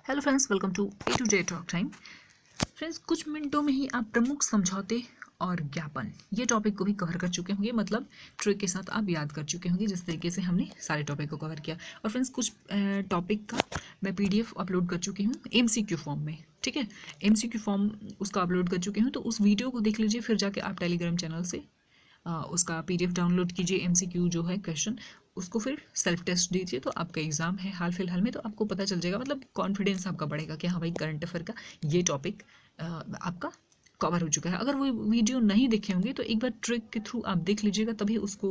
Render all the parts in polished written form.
Hello friends, welcome to A to J talk time. Friends, कुछ मिनटों में ही आप प्रमुख समझौते और ज्ञापन ये टॉपिक को भी कवर कर चुके होंगे। मतलब ट्रिक के साथ आप याद कर चुके होंगे जिस तरीके से हमने सारे टॉपिक को कवर किया। और फ्रेंड्स, कुछ टॉपिक का मैं पीडीएफ अपलोड कर चुकी हूँ एमसीक्यू फॉर्म में। ठीक है, एमसीक्यू फॉर्म उसका अपलोड कर चुकी हूँ, तो उस वीडियो को देख लीजिए। फिर जाके आप टेलीग्राम चैनल से उसका पीडीएफ डाउनलोड कीजिए। एमसीक्यू जो है क्वेश्चन, उसको फिर सेल्फ टेस्ट दीजिए। तो आपका एग्जाम है हाल फिलहाल में, तो आपको पता चल जाएगा। मतलब कॉन्फिडेंस आपका बढ़ेगा कि हाँ भाई, करंट अफेयर का ये टॉपिक आपका कवर हो चुका है। अगर वो वीडियो नहीं देखे होंगे तो एक बार ट्रिक के थ्रू आप देख लीजिएगा, तभी उसको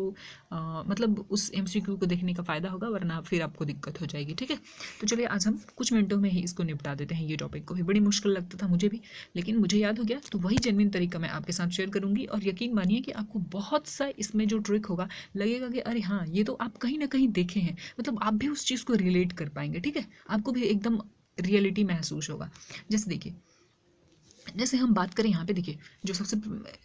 मतलब उस एमसीक्यू को देखने का फ़ायदा होगा, वरना फिर आपको दिक्कत हो जाएगी। ठीक है, तो चलिए आज हम कुछ मिनटों में ही इसको निपटा देते हैं। ये टॉपिक को भी बड़ी मुश्किल लगता था मुझे भी, लेकिन मुझे याद हो गया, तो वही जेन्युइन तरीका मैं आपके साथ शेयर करूंगी। और यकीन मानिए कि आपको बहुत सा इसमें जो ट्रिक होगा लगेगा कि अरे हाँ, ये तो आप कहीं ना कहीं देखे हैं। मतलब आप भी उस चीज़ को रिलेट कर पाएंगे। ठीक है, आपको भी एकदम रियलिटी महसूस होगा। जैसे देखिए, जैसे हम बात करें यहाँ पे, देखिए जो सबसे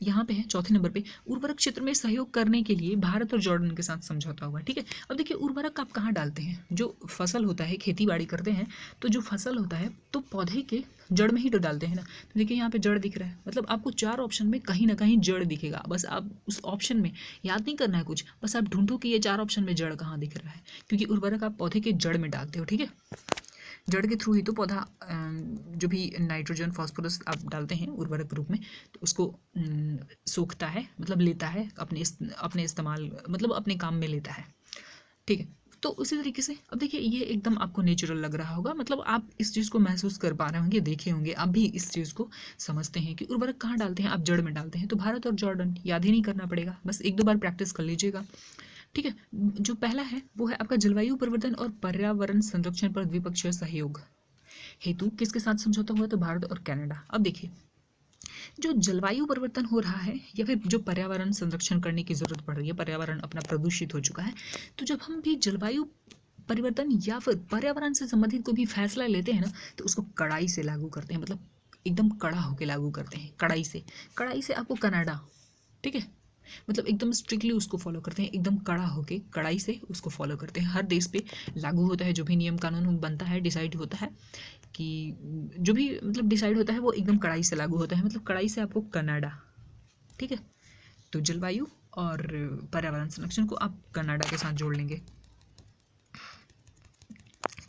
यहाँ पे है चौथे नंबर पे, उर्वरक क्षेत्र में सहयोग करने के लिए भारत और जॉर्डन के साथ समझौता हुआ। ठीक है, अब देखिए उर्वरक आप कहाँ डालते हैं? जो फसल होता है, खेती बाड़ी करते हैं, तो जो फसल होता है तो पौधे के जड़ में ही तो डालते हैं ना। तो देखिए यहाँ पे जड़ दिख रहा है, मतलब आपको 4 ऑप्शन में कहीं ना कहीं जड़ दिखेगा। बस आप उस ऑप्शन में याद नहीं करना है कुछ, बस आप ढूंढो कि ये 4 ऑप्शन में जड़ कहाँ दिख रहा है, क्योंकि उर्वरक आप पौधे के जड़ में डालते हो। ठीक है, जड़ के थ्रू ही तो पौधा जो भी नाइट्रोजन फास्फोरस आप डालते हैं उर्वरक रूप में, तो उसको सोखता है, मतलब लेता है अपने इस्तेमाल, मतलब अपने काम में लेता है। ठीक है, तो उसी तरीके से अब देखिए ये एकदम आपको नेचुरल लग रहा होगा। मतलब आप इस चीज़ को महसूस कर पा रहे होंगे, देखे होंगे, आप भी इस चीज़ को समझते हैं कि उर्वरक कहाँ डालते हैं, आप जड़ में डालते हैं। तो भारत और जॉर्डन याद ही नहीं करना पड़ेगा, बस एक दो बार प्रैक्टिस कर लीजिएगा। ठीक है, जो पहला है वो है आपका जलवायु परिवर्तन और पर्यावरण संरक्षण पर द्विपक्षीय सहयोग हेतु किसके साथ समझौता हुआ? तो भारत और कनाडा। अब देखिए, जो जलवायु परिवर्तन हो रहा है या फिर जो पर्यावरण संरक्षण करने की जरूरत पड़ रही है, पर्यावरण अपना प्रदूषित हो चुका है, तो जब हम भी जलवायु परिवर्तन या फिर पर्यावरण से संबंधित कोई भी फैसला लेते हैं ना, तो उसको कड़ाई से लागू करते हैं। मतलब एकदम कड़ा होकर लागू करते हैं, कड़ाई से आपको कनाडा। ठीक है, मतलब एकदम स्ट्रिक्टली उसको फॉलो करते हैं, एकदम कड़ा होके कड़ाई से उसको फॉलो करते हैं। हर देश पे लागू होता है, जो भी नियम कानून बनता है, डिसाइड होता है कि जो भी मतलब डिसाइड होता है वो एकदम कड़ाई से लागू होता है। मतलब कड़ाई से आपको कनाडा। ठीक है, तो जलवायु और पर्यावरण संरक्षण को आप कनाडा के साथ जोड़ लेंगे,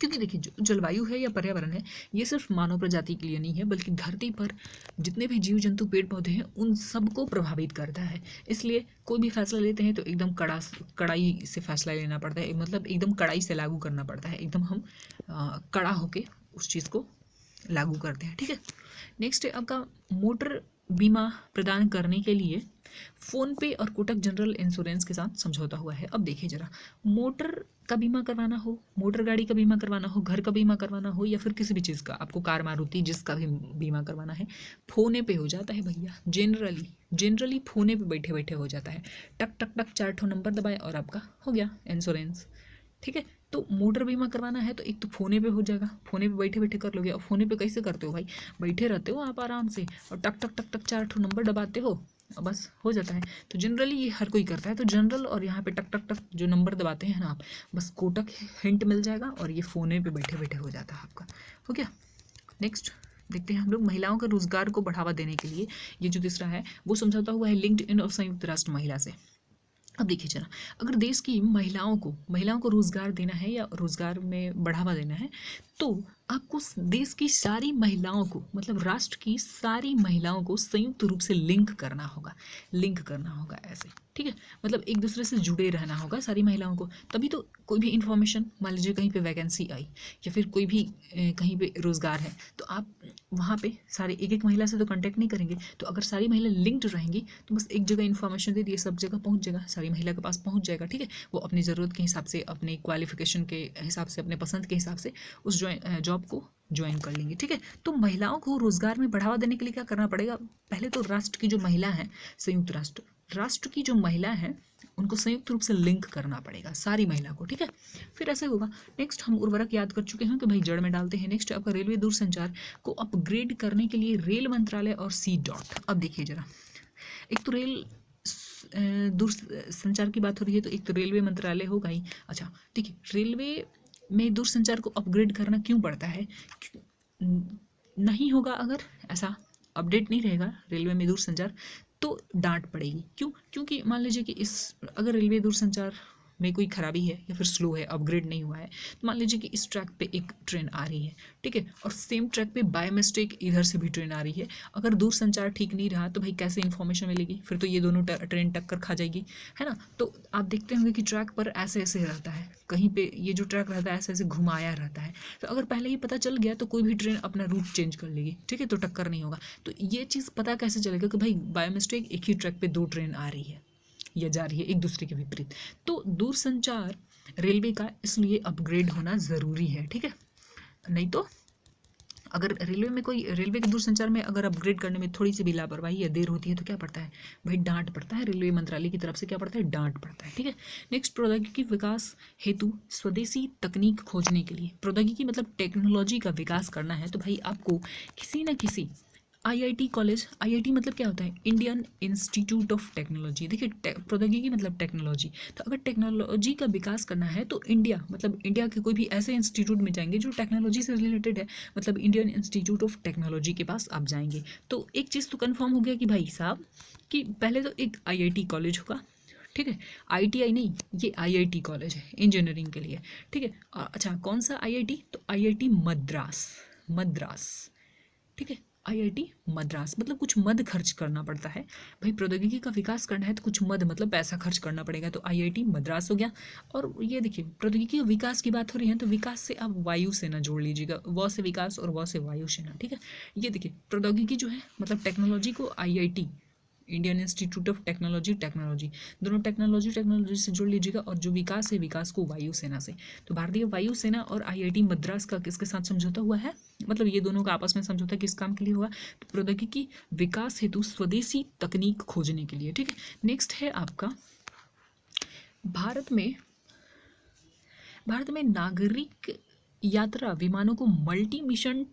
क्योंकि देखिए जो जलवायु है या पर्यावरण है, ये सिर्फ मानव प्रजाति के लिए नहीं है, बल्कि धरती पर जितने भी जीव जंतु पेड़ पौधे हैं उन सबको प्रभावित करता है। इसलिए कोई भी फैसला लेते हैं तो एकदम कड़ाई से फैसला लेना पड़ता है, मतलब एकदम कड़ाई से लागू करना पड़ता है। एकदम हम कड़ा होके उस चीज़ को लागू करते हैं। ठीक है, नेक्स्ट है आपका मोटर बीमा प्रदान करने के लिए फोन पे और कोटक जनरल इंश्योरेंस के साथ समझौता हुआ है। अब देखिए जरा, मोटर का बीमा करवाना हो, मोटर गाड़ी का बीमा करवाना हो, घर का बीमा करवाना हो, या फिर किसी भी चीज़ का, आपको कार मारुति जिसका भी बीमा करवाना है, फोने पे हो जाता है भैया। जनरली फोने पे बैठे बैठे हो जाता है। टक टक टक 4 ठो नंबर दबाए और आपका हो गया इंश्योरेंस। ठीक है, तो मोटर बीमा करवाना है तो एक तो फोने पे हो जाएगा, फोने पे बैठे बैठे कर लोगे। और फोने पे कैसे करते हो भाई? बैठे रहते हो आप आराम से और टक टक टक टक 4 ठो नंबर दबाते हो, बस हो जाता है। तो जनरली ये हर कोई करता है। तो जनरल और यहाँ पे टक टक टक जो नंबर दबाते हैं ना आप, बस कोटक हिंट मिल जाएगा और ये फोने पे बैठे बैठे हो जाता है आपका। हो गया, नेक्स्ट देखते हैं हम लोग महिलाओं के रोजगार को बढ़ावा देने के लिए ये जो तीसरा है वो समझौता हुआ है लिंक्ड इन और संयुक्त राष्ट्र महिला से। अब देखिए जरा, अगर देश की महिलाओं को रोजगार देना है या रोजगार में बढ़ावा देना है, तो आपको देश की सारी महिलाओं को, मतलब राष्ट्र की सारी महिलाओं को संयुक्त रूप से लिंक करना होगा ऐसे। ठीक है, मतलब एक दूसरे से जुड़े रहना होगा सारी महिलाओं को, तभी तो कोई भी इंफॉर्मेशन, मान लीजिए कहीं पे वैकेंसी आई या फिर कोई भी कहीं पे रोजगार है, तो आप वहाँ पे सारे एक एक महिला से तो कांटेक्ट नहीं करेंगे। तो अगर सारी महिला लिंक्ड रहेंगी तो बस एक जगह इन्फॉर्मेशन दे दिए, सब जगह पहुँच जाएगा, सारी महिला के पास पहुँच जाएगा। ठीक है, वो अपनी ज़रूरत के हिसाब से, अपने क्वालिफिकेशन के हिसाब से, अपने पसंद के हिसाब से उस जॉब को ज्वाइन कर लेंगे। ठीक है, तो महिलाओं को रोजगार में बढ़ावा देने के लिए क्या करना पड़ेगा? पहले तो राष्ट्र की जो महिला है, संयुक्त राष्ट्र की जो महिला है उनको संयुक्त रूप से लिंक करना पड़ेगा, सारी महिला को। ठीक है, फिर ऐसे होगा। नेक्स्ट हम उर्वरक याद कर चुके हैं कि भाई जड़ में डालते हैं। नेक्स्ट आपका रेलवे दूरसंचार को अपग्रेड करने के लिए रेल मंत्रालय और सी डॉट। अब देखिए जरा, एक तो रेल दूर संचार की बात हो रही है, तो एक तो रेलवे मंत्रालय होगा ही। अच्छा ठीक है, रेलवे में दूरसंचार को अपग्रेड करना क्यों पड़ता है? नहीं होगा, अगर ऐसा अपडेट नहीं रहेगा रेलवे में दूरसंचार, तो डांट पड़ेगी। क्यों? क्योंकि मान लीजिए कि इस अगर रेलवे दूरसंचार में कोई खराबी है या फिर स्लो है, अपग्रेड नहीं हुआ है, तो मान लीजिए कि इस ट्रैक पे एक ट्रेन आ रही है, ठीक है, और सेम ट्रैक पे बाय मिस्टेक इधर से भी ट्रेन आ रही है, अगर दूरसंचार ठीक नहीं रहा तो भाई कैसे इन्फॉर्मेशन मिलेगी? फिर तो ये दोनों ट्रेन टक्कर खा जाएगी, है ना। तो आप देखते होंगे कि ट्रैक पर ऐसे ऐसे रहता है, कहीं पे ये जो ट्रैक रहता है ऐसे ऐसे घुमाया रहता है, तो अगर पहले ही पता चल गया तो कोई भी ट्रेन अपना रूट चेंज कर लेगी, ठीक है, तो टक्कर नहीं होगा। तो ये चीज़ पता कैसे चलेगा कि भाई बाय मिस्टेक एक ही ट्रैक पे दो ट्रेन आ रही है या जा रही है एक दूसरे के विपरीत? तो दूरसंचार रेलवे का इसलिए अपग्रेड होना ज़रूरी है, ठीक है। नहीं तो अगर रेलवे के दूरसंचार में अगर अपग्रेड करने में थोड़ी सी भी लापरवाही या देर होती है तो क्या पड़ता है भाई? डांट पड़ता है, रेलवे मंत्रालय की तरफ से क्या पड़ता है? डांट पड़ता है, ठीक है। नेक्स्ट, प्रौद्योगिकी विकास हेतु स्वदेशी तकनीक खोजने के लिए, प्रौद्योगिकी मतलब टेक्नोलॉजी का विकास करना है तो भाई आपको किसी ना किसी आईआईटी कॉलेज, आईआईटी मतलब क्या होता है? Indian institute of technology. देखिए प्रौद्योगिकी मतलब टेक्नोलॉजी, तो अगर टेक्नोलॉजी का विकास करना है तो इंडिया मतलब इंडिया के कोई भी ऐसे इंस्टीट्यूट में जाएंगे जो टेक्नोलॉजी से रिलेटेड है, मतलब इंडियन इंस्टीट्यूट ऑफ टेक्नोलॉजी के पास आप जाएंगे। तो एक चीज़ तो कन्फर्म हो गया कि भाई साहब कि पहले तो एक आईआईटी कॉलेज होगा, ठीक है, आईटीआई नहीं, ये आईआईटी कॉलेज है इंजीनियरिंग के लिए, ठीक है। अच्छा, कौन सा आईआईटी? तो आईआईटी मद्रास, मद्रास, ठीक है, आईआईटी मद्रास। मतलब कुछ मद खर्च करना पड़ता है भाई, प्रौद्योगिकी का विकास करना है तो कुछ मद मतलब पैसा खर्च करना पड़ेगा, तो आईआईटी मद्रास हो गया। और ये देखिए प्रौद्योगिकी विकास की बात हो रही है तो विकास से आप वायुसेना जोड़ लीजिएगा, व से विकास और व से वायुसेना, ठीक है। ये देखिए प्रौद्योगिकी जो है मतलब टेक्नोलॉजी को IIT Indian institute of technology, technology दोनों टेक्नोलॉजी से जोड़ लीजिएगा, और जो विकास है विकास को वायुसेना से। तो भारतीय वायुसेना और आईआईटी मद्रास का किसके साथ समझौता हुआ है? मतलब ये दोनों का आपस में समझौता किस काम के लिए हुआ? तो प्रौद्योगिकी विकास हेतु स्वदेशी तकनीक खोजने के लिए, ठीक है। नेक्स्ट है आपका भारत में नागरिक यात्रा विमानों को मल्टी मिशन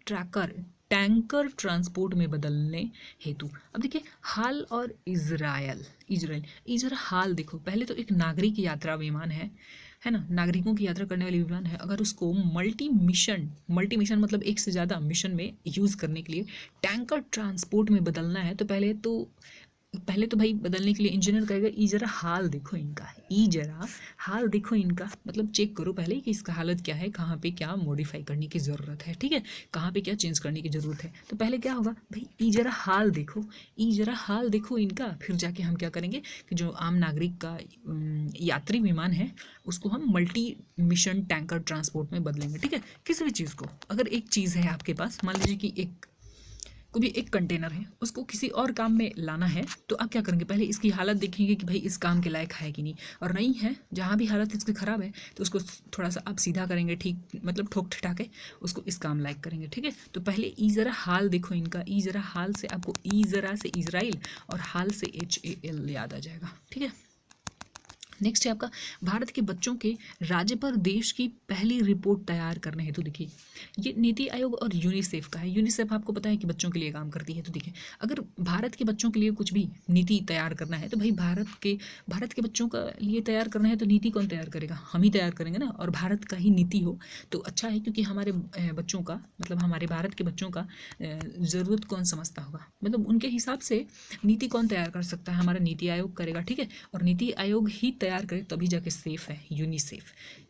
टैंकर ट्रांसपोर्ट में बदलने हेतु। अब देखिए हाल और इजराइल हाल देखो, पहले तो एक नागरिक यात्रा विमान है ना, नागरिकों की यात्रा करने वाली विमान है, अगर उसको मल्टी मिशन मतलब एक से ज़्यादा मिशन में यूज़ करने के लिए टैंकर ट्रांसपोर्ट में बदलना है तो पहले तो भाई बदलने के लिए इंजीनियर कहेगा ई जरा हाल देखो इनका, ई जरा हाल देखो इनका, मतलब चेक करो पहले कि इसका हालत क्या है, कहाँ पे क्या मॉडिफाई करने की ज़रूरत है, ठीक है, कहाँ पे क्या चेंज करने की ज़रूरत है। तो पहले क्या होगा भाई, ई जरा हाल देखो, ई जरा हाल देखो इनका, फिर जाके हम क्या करेंगे कि जो आम नागरिक का यात्री विमान है उसको हम मल्टी मिशन टैंकर ट्रांसपोर्ट में बदलेंगे, ठीक है। किसी भी चीज़ को, अगर एक चीज़ है आपके पास, मान लीजिए कि कोई भी एक कंटेनर है, उसको किसी और काम में लाना है तो आप क्या करेंगे, पहले इसकी हालत देखेंगे कि भाई इस काम के लायक है कि नहीं, और नहीं है, जहाँ भी हालत इसकी ख़राब है तो उसको थोड़ा सा आप सीधा करेंगे, ठीक मतलब ठोक ठिठा के उसको इस काम लायक करेंगे, ठीक है। तो पहले ई ज़रा हाल देखो इनका, ई ज़रा हाल से आपको ई ज़रा से इजराइल और हाल से HAL याद आ जाएगा, ठीक है। नेक्स्ट है आपका भारत के बच्चों के राज्य पर देश की पहली रिपोर्ट तैयार करने हेतु। देखिए ये नीति आयोग और यूनिसेफ का है, यूनिसेफ आपको पता है कि बच्चों के लिए काम करती है। तो देखिए अगर भारत के बच्चों के लिए कुछ भी नीति तैयार करना है तो भाई भारत के बच्चों का लिए तैयार करना है तो नीति कौन तैयार करेगा? हम ही तैयार करेंगे ना, और भारत का ही नीति हो तो अच्छा है, क्योंकि हमारे बच्चों का मतलब हमारे भारत के बच्चों का ज़रूरत कौन समझता होगा, मतलब उनके हिसाब से नीति कौन तैयार कर सकता है? हमारा नीति आयोग करेगा, ठीक है। और नीति आयोग ही तैयार करे तभी जाके सेफ है यूनिसेफ,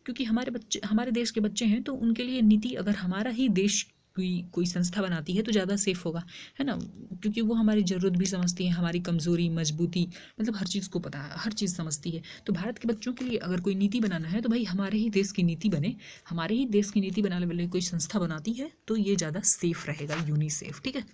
क्योंकि हमारे देश के बच्चे हैं तो उनके लिए नीति अगर हमारा ही देश कोई संस्था बनाती है तो ज़्यादा सेफ होगा, है ना, क्योंकि वो हमारी ज़रूरत भी समझती है, हमारी कमज़ोरी मजबूती मतलब हर चीज़ को पता है, हर चीज़ समझती है। तो भारत के बच्चों के लिए अगर कोई नीति बनाना है तो भाई हमारे ही देश की नीति बने, हमारे ही देश की नीति बनाने वाली कोई संस्था बनाती है तो ये ज़्यादा सेफ रहेगा, यूनिसेफ, ठीक है।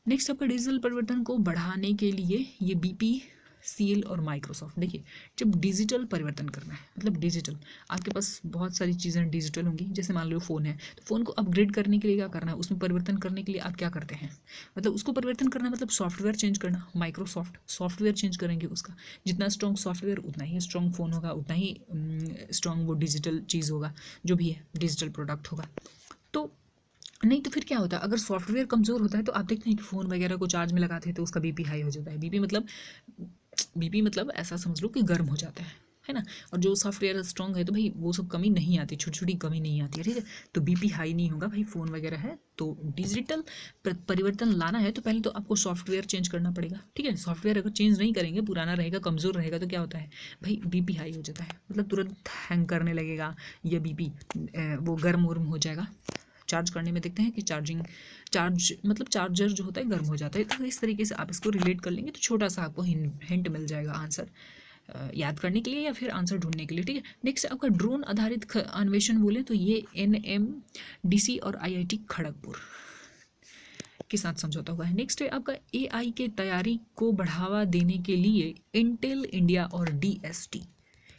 नेक्स्ट आपका डिजिटल परिवर्तन को बढ़ाने के लिए ये BPCL और माइक्रोसॉफ्ट। देखिए जब डिजिटल परिवर्तन करना है मतलब डिजिटल, आपके पास बहुत सारी चीज़ें डिजिटल होंगी, जैसे मान लो फ़ोन है तो फ़ोन को अपग्रेड करने के लिए क्या करना है, उसमें परिवर्तन करने के लिए आप क्या करते हैं, मतलब उसको परिवर्तन करना मतलब सॉफ्टवेयर चेंज करना, माइक्रोसॉफ्ट सॉफ्टवेयर चेंज करेंगे, उसका जितना स्ट्रॉन्ग सॉफ्टवेयर उतना ही स्ट्रॉन्ग फ़ोन होगा, उतना ही स्ट्रॉन्ग वो डिजिटल चीज़ होगा, जो भी है डिजिटल प्रोडक्ट होगा। तो नहीं तो फिर क्या होता है, अगर सॉफ्टवेयर कमज़ोर होता है तो आप देखते हैं कि फ़ोन वगैरह को चार्ज में लगाते हैं तो उसका BP हाई हो जाता है। बीपी मतलब ऐसा समझ लो कि गर्म हो जाता है ना। और जो सॉफ्टवेयर स्ट्रॉन्ग है तो भाई वो सब कमी नहीं आती, छोटी छोटी कमी नहीं आती है, ठीक है। तो बीपी हाई नहीं होगा भाई, फ़ोन वगैरह है तो डिजिटल परिवर्तन लाना है तो पहले तो आपको सॉफ्टवेयर चेंज करना पड़ेगा, ठीक है। सॉफ्टवेयर अगर चेंज नहीं करेंगे, पुराना रहेगा, कमज़ोर रहेगा, तो क्या होता है भाई, बीपी हाई हो जाता है, मतलब तुरंत हैंग करने लगेगा, या बीपी वो गर्म वर्म हो जाएगा। चार्ज करने में देखते हैं कि चार्ज मतलब चार्जर जो होता है गर्म हो जाता है। तो इस तरीके से आप इसको रिलेट कर लेंगे तो छोटा सा आपको हिंट मिल जाएगा आंसर याद करने के लिए या फिर आंसर ढूंढने के लिए, ठीक है। नेक्स्ट आपका ड्रोन आधारित अन्वेषण बोले तो ये NMDC और IIT खड़गपुर के साथ समझौता हुआ है। नेक्स्ट है आपका AI के तैयारी को बढ़ावा देने के लिए इंटेल इंडिया और DST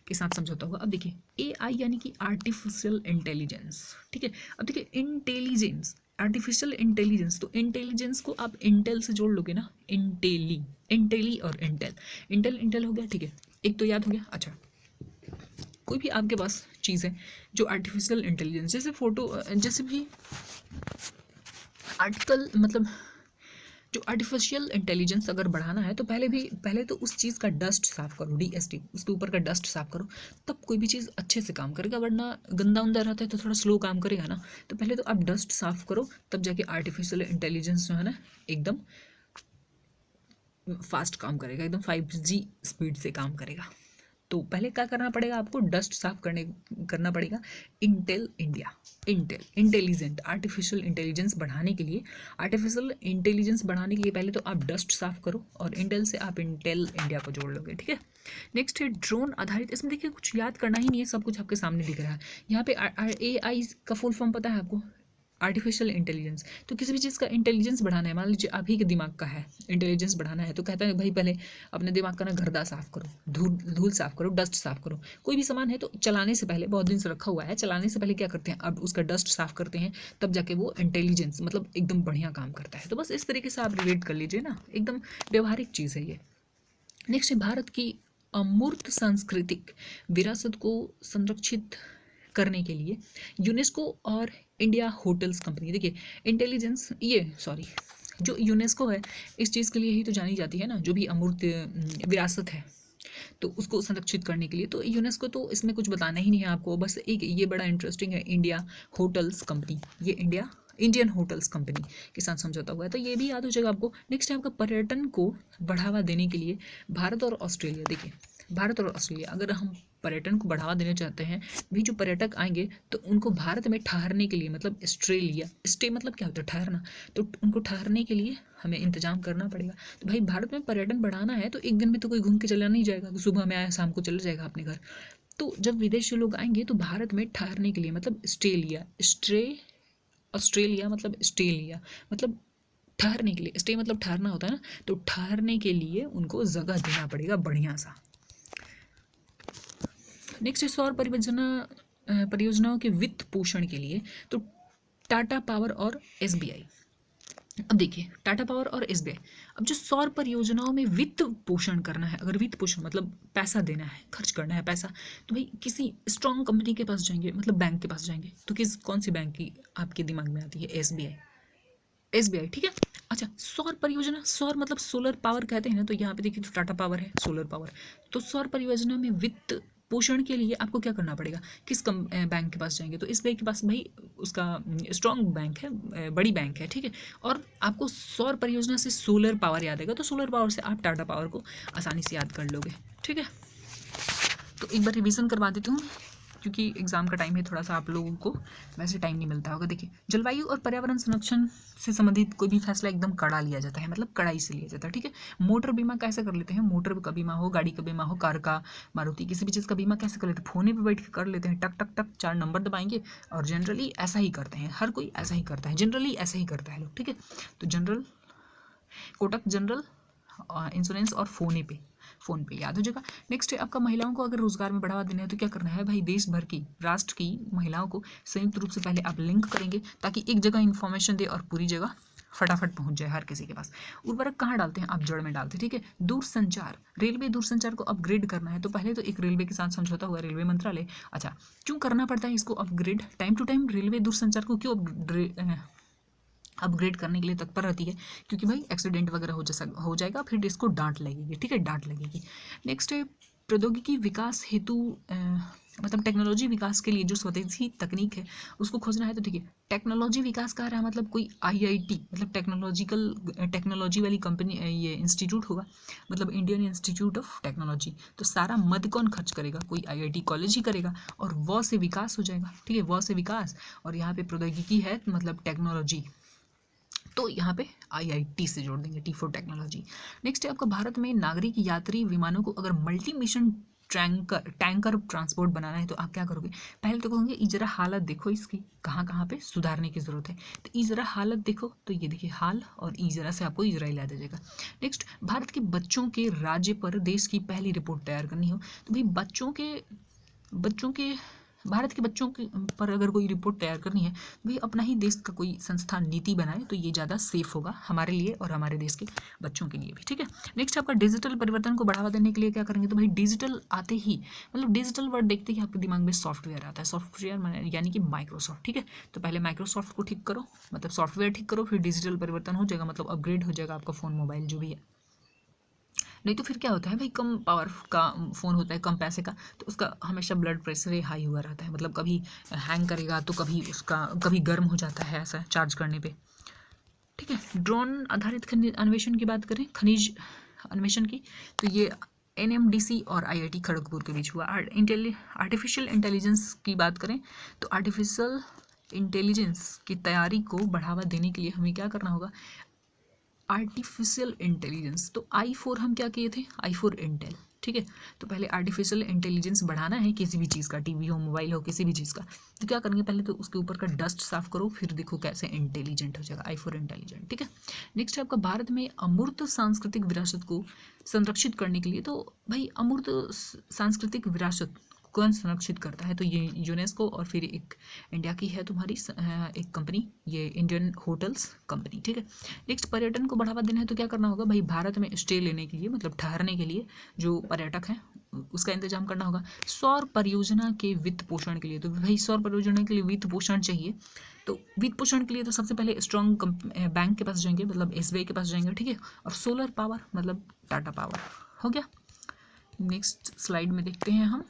के साथ समझौता हुआ। अब देखिए AI यानी कि आर्टिफिशियल इंटेलिजेंस, ठीक है। अब देखिए इंटेलिजेंस, आर्टिफिशियल इंटेलिजेंस, तो इंटेलिजेंस को आप इंटेल से जोड़ लोगे ना, इंटेली और इंटेल हो गया, ठीक है। एक तो याद हो गया। अच्छा, कोई भी आपके पास चीज़ है जो आर्टिफिशियल इंटेलिजेंस, जैसे जैसे भी आर्टिकल मतलब जो आर्टिफिशियल इंटेलिजेंस अगर बढ़ाना है तो पहले तो उस चीज़ का डस्ट साफ करो, DST, उसके ऊपर का डस्ट साफ करो, तब कोई भी चीज़ अच्छे से काम करेगा, वरना गंदा उंदा रहता है तो थोड़ा स्लो काम करेगा ना। तो पहले तो आप डस्ट साफ करो, तब जाके आर्टिफिशियल इंटेलिजेंस जो है ना एकदम फास्ट काम करेगा, एकदम 5G स्पीड से काम करेगा। तो पहले क्या करना पड़ेगा आपको, डस्ट साफ करना पड़ेगा। इंटेलिजेंट आर्टिफिशियल इंटेलिजेंस बढ़ाने के लिए पहले तो आप डस्ट साफ करो और इंटेल से आप इंटेल इंडिया को जोड़ लोगे, ठीक है। नेक्स्ट है ड्रोन आधारित, इसमें देखिए कुछ याद करना ही नहीं है, सब कुछ आपके सामने दिख रहा है। यहाँ पे AI का फुल फॉर्म पता है आपको, आर्टिफिशियल इंटेलिजेंस। तो किसी भी चीज़ का इंटेलिजेंस बढ़ाना है, मान लीजिए आप ही के दिमाग का है इंटेलिजेंस बढ़ाना है, तो कहता है भाई पहले अपने दिमाग का ना गर्दा साफ करो, धूल साफ करो, डस्ट साफ करो। कोई भी सामान है तो चलाने से पहले, बहुत दिन से रखा हुआ है, चलाने से पहले क्या करते हैं, अब उसका डस्ट साफ करते हैं, तब जाके वो इंटेलिजेंस मतलब एकदम बढ़िया काम करता है। तो बस इस तरीके से आप रिलेट कर लीजिए ना, एकदम व्यवहारिक चीज़ है ये। नेक्स्ट है भारत की अमूर्त सांस्कृतिक विरासत को संरक्षित करने के लिए यूनेस्को और इंडिया होटल्स कंपनी। देखिए इंटेलिजेंस जो यूनेस्को है इस चीज़ के लिए ही तो जानी जाती है ना, जो भी अमूर्त विरासत है तो उसको संरक्षित करने के लिए। तो यूनेस्को तो इसमें कुछ बताना ही नहीं है आपको, बस एक ये बड़ा इंटरेस्टिंग है, इंडिया होटल्स कंपनी, ये इंडियन होटल्स कंपनी के साथ समझौता हुआ है, तो ये भी याद हो जाएगा आपको। नेक्स्ट है आपका पर्यटन को बढ़ावा देने के लिए भारत और ऑस्ट्रेलिया। देखिए भारत और ऑस्ट्रेलिया, अगर हम पर्यटन को बढ़ावा देना चाहते हैं, भी जो पर्यटक आएंगे तो उनको भारत में ठहरने के लिए, मतलब स्टे मतलब क्या होता है, ठहरना, तो उनको ठहरने के लिए हमें इंतजाम करना पड़ेगा। तो भाई भारत में पर्यटन बढ़ाना है तो एक दिन में तो कोई घूम के चला नहीं जाएगा, तो सुबह में आया शाम को चला जाएगा अपने घर। तो जब विदेशी लोग आएंगे तो भारत में ठहरने के लिए, मतलब ऑस्ट्रेलिया मतलब ठहरने के लिए, स्टे मतलब ठहरना होता है ना, तो ठहरने के लिए उनको जगह देना पड़ेगा बढ़िया सा। नेक्स्ट है सौर परियोजनाओं के वित्त पोषण के लिए तो टाटा पावर और SBI। अब देखिए टाटा पावर और SBI, अब जो सौर परियोजनाओं में वित्त पोषण करना है, अगर वित्त पोषण मतलब पैसा देना है, खर्च करना है पैसा, तो भाई किसी स्ट्रॉन्ग कंपनी के पास जाएंगे, मतलब बैंक के पास जाएंगे, तो कौन सी बैंक की आपके दिमाग में आती है, SBI, ठीक है। अच्छा, सौर परियोजना, सौर मतलब सोलर पावर कहते हैं ना, तो यहाँ पे देखिए तो टाटा पावर है, सोलर पावर। तो सौर परियोजना में वित्त पोषण के लिए आपको क्या करना पड़ेगा, बैंक के पास जाएंगे, तो SBI के पास भाई उसका स्ट्रॉन्ग बैंक है, बड़ी बैंक है, ठीक है। और आपको सौर परियोजना से सोलर पावर याद आएगा, तो सोलर पावर से आप टाटा पावर को आसानी से याद कर लोगे, ठीक है। तो एक बार रिवीजन करवा देती हूँ, क्योंकि एग्ज़ाम का टाइम है, थोड़ा सा आप लोगों को वैसे टाइम नहीं मिलता होगा। देखिए जलवायु और पर्यावरण संरक्षण से संबंधित कोई भी फैसला एकदम कड़ा लिया जाता है, मतलब कड़ाई से लिया जाता है, ठीक है। मोटर बीमा कैसे कर लेते हैं, मोटर का बीमा हो, गाड़ी का बीमा हो, कार का, मारुति, किसी भी चीज़ का बीमा कैसे कर लेते हैं, फोन पे बैठ के कर लेते हैं, टक टक टक 4 नंबर दबाएंगे, और जनरली ऐसा ही करते हैं, हर कोई ऐसा ही करता है, जनरली ऐसा ही करता है लोग, ठीक है। तो कोटक जनरल इंश्योरेंस और फ़ोन पे याद हो जाएगा। नेक्स्ट है आपका महिलाओं को अगर रोजगार में बढ़ावा देना है तो क्या करना है भाई, देश भर की राष्ट्र की महिलाओं को संयुक्त रूप से पहले आप लिंक करेंगे, ताकि एक जगह इन्फॉर्मेशन दे और पूरी जगह फटाफट पहुंच जाए हर किसी के पास। उर्वरक कहाँ डालते हैं, आप जड़ में डालते हैं, ठीक है। दूरसंचार, रेलवे दूरसंचार को अपग्रेड करना है तो पहले तो एक रेलवे के साथ समझौता हुआ, रेलवे मंत्रालय। अच्छा, क्यों करना पड़ता है इसको upgrade, time to time railway दूरसंचार को क्यों अपग्रेड करने के लिए तत्पर रहती है, क्योंकि भाई एक्सीडेंट वगैरह हो जाएगा, फिर इसको डांट लगेगी, ठीक है, डांट लगेगी। नेक्स्ट है प्रौद्योगिकी विकास हेतु मतलब टेक्नोलॉजी विकास के लिए जो स्वदेशी तकनीक है उसको खोजना है। तो देखिए टेक्नोलॉजी विकास कह रहा है मतलब कोई आईआईटी मतलब टेक्नोलॉजी वाली कंपनी ये इंस्टीट्यूट होगा, मतलब इंडियन इंस्टीट्यूट ऑफ टेक्नोलॉजी। तो सारा मद कौन खर्च करेगा? कोई आईआईटी कॉलेज ही करेगा और व से विकास हो जाएगा। ठीक है, व से विकास और यहाँ पे प्रौद्योगिकी है मतलब टेक्नोलॉजी, तो यहाँ पे आईआईटी से जोड़ देंगे, टी फॉर टेक्नोलॉजी। नेक्स्ट है आपका भारत में नागरिक यात्री विमानों को अगर मल्टी मिशन टैंकर ट्रांसपोर्ट बनाना है तो आप क्या करोगे? पहले तो कहोगे जरा हालत देखो इसकी, कहाँ कहाँ पे सुधारने की जरूरत है। तो ई जरा हालत देखो, तो ये देखिए हाल और ई जरा से आपको इजराइल याद आ जाएगा। नेक्स्ट, भारत के बच्चों के राज्य पर देश की पहली रिपोर्ट तैयार करनी हो तो भाई बच्चों के भारत के बच्चों के पर अगर कोई रिपोर्ट तैयार करनी है तो भाई अपना ही देश का कोई संस्थान नीति बनाए तो ये ज़्यादा सेफ होगा हमारे लिए और हमारे देश के बच्चों के लिए भी। ठीक है, नेक्स्ट आपका डिजिटल परिवर्तन को बढ़ावा देने के लिए क्या करेंगे? तो भाई डिजिटल आते ही मतलब डिजिटल वर्ड देखते ही आपके दिमाग में सॉफ्टवेयर आता है, सॉफ्टवेयर यानी कि माइक्रोसॉफ्ट। ठीक है, तो पहले माइक्रोसॉफ्ट को ठीक करो, मतलब सॉफ्टवेयर ठीक करो, फिर डिजिटल परिवर्तन हो जाएगा, मतलब अपग्रेड हो जाएगा आपका फ़ोन मोबाइल जो भी है। नहीं तो फिर क्या होता है भाई, कम पावर का फ़ोन होता है, कम पैसे का, तो उसका हमेशा ब्लड प्रेशर ही हाई हुआ रहता है, मतलब कभी हैंग करेगा तो कभी गर्म हो जाता है ऐसा चार्ज करने पे। ठीक है, ड्रोन आधारित खनिज अन्वेषण की बात करें, खनिज अन्वेषण की, तो ये एनएमडीसी और आईआईटी खड़गपुर के बीच हुआ। आर्टिफिशियल इंटेलिजेंस की बात करें तो आर्टिफिशियल इंटेलिजेंस की तैयारी को बढ़ावा देने के लिए हमें क्या करना होगा? Artificial intelligence. तो i4 हम क्या किए थे? i4 Intel. ठीक है, तो पहले आर्टिफिशियल इंटेलिजेंस बढ़ाना है किसी भी चीज़ का, टीवी हो, मोबाइल हो, किसी भी चीज़ का, तो क्या करेंगे? पहले तो उसके ऊपर का डस्ट साफ करो, फिर देखो कैसे इंटेलिजेंट हो जाएगा, i4 इंटेलिजेंट। ठीक है, नेक्स्ट है आपका भारत में अमूर्त सांस्कृतिक विरासत को संरक्षित करने के लिए, तो भाई अमूर्त सांस्कृतिक विरासत कौन संरक्षित करता है? तो ये यूनेस्को और फिर एक इंडिया की है तुम्हारी एक कंपनी, ये इंडियन होटल्स कंपनी। ठीक है, नेक्स्ट पर्यटन को बढ़ावा देना है तो क्या करना होगा? भाई भारत में स्टे लेने के लिए मतलब ठहरने के लिए जो पर्यटक हैं उसका इंतजाम करना होगा। सौर परियोजना के वित्त पोषण के लिए, तो भाई सौर परियोजना के लिए वित्त पोषण चाहिए, तो वित्त पोषण के लिए तो सबसे पहले स्ट्रॉन्ग बैंक के पास जाएंगे, मतलब एसबीआई के पास जाएंगे। ठीक है, और सोलर पावर मतलब टाटा पावर हो गया। नेक्स्ट स्लाइड में देखते हैं हम,